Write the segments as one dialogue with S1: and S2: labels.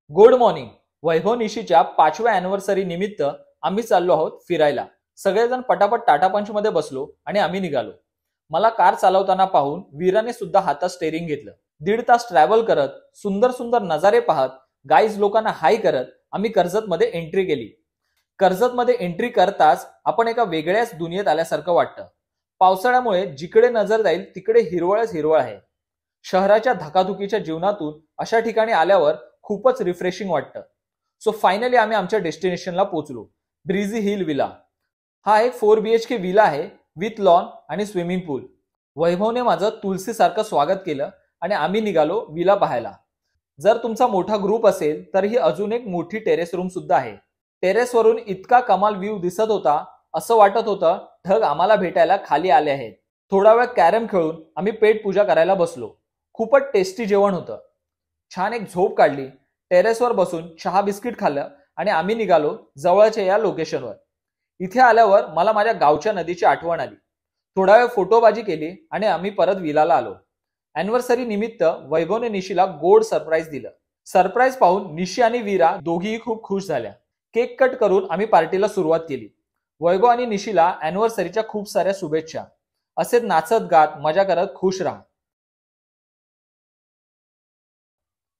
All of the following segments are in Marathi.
S1: Good morning. वैभव निशीच्या 5व्या अॅनिव्हर्सरी निमित्त आम्ही चाललो आहोत फिरायला. सगळेजण पटापट टाटा पंच मध्ये बसलो आणि आम्ही निघालो. मला कार चालवताना पाहून वीराने सुद्धा हातात स्टेरिंग घेतलं. 1.5 तास ट्रॅव्हल करत, सुंदर सुंदर नजारे पाहत, गाईज लोकांना हाय करत आम्ही कर्जतमध्ये एंट्री केली. कर्जतमध्ये एंट्री करताच आपण एका वेगळ्याच दुनियेत आल्यासारखं वाटतं. पावसाळ्यामुळे जिकडे नजर जाईल तिकडे हिरवळच हिरवळ आहे. शहराच्या धकाधुकीच्या जीवनातून अशा ठिकाणी आल्यावर खूपच रिफ्रेशिंग वाटतं. सो फायनली आम्ही आमच्या डेस्टिनेशनला पोहोचलो. ब्रिझी हिल विला. हा एक 4 BHK विला आहे विथ लॉन आणि स्विमिंग पूल. वैभवने माझं तुलसी सारखं स्वागत केलं आणि आम्ही निघालो विला पाहायला. जर तुमचा मोठा ग्रुप असेल तर ही अजून एक मोठी टेरेस रूम सुद्धा आहे. टेरेसवरून इतका कमाल व्ह्यू दिसत होता, असं वाटत होतं ढग आम्हाला भेटायला खाली आले आहेत. थोडा वेळ कॅरम खेळून आम्ही पेट पूजा करायला बसलो. खूपच टेस्टी जेवण होतं. छान एक झोप काढली. टेरेसवर बसून चहा बिस्किट खाल्लं आणि आम्ही निघालो जवळच्या या लोकेशनवर. इथे आल्यावर मला माझ्या गावच्या नदीची आठवण आली. थोडा वेळ फोटोबाजी केली आणि आम्ही परत विलाला आलो. अॅनिव्हर्सरी निमित्त वैभवने निशीला गोड सरप्राईज दिलं. सरप्राईज पाहून निशी आणि वीरा दोघीही खूप खुश झाल्या. केक कट करून आम्ही पार्टीला सुरुवात केली. वैभव आणि निशीला अॅनिव्हर्सरीच्या खूप साऱ्या शुभेच्छा. असेच नाचत गात मजा करत खुश राहा.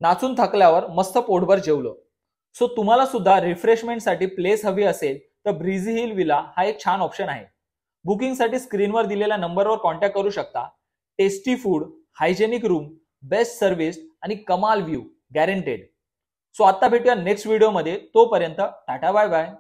S1: नाचून थकल्यावर मस्त पोटभर जेवलो. सो तुम्हाला सुद्धा रिफ्रेशमेंटसाठी प्लेस हवी असेल तर ब्रिझी हिल विला हा एक छान ऑप्शन आहे. बुकिंगसाठी स्क्रीनवर दिलेल्या नंबरवर कॉन्टॅक्ट करू शकता. Tasty food, hygienic room, best service आणि कमाल व्ह्यू गॅरंटेड. सो आता भेटूया नेक्स्ट व्हिडिओमध्ये. तोपर्यंत टाटा बाय बाय.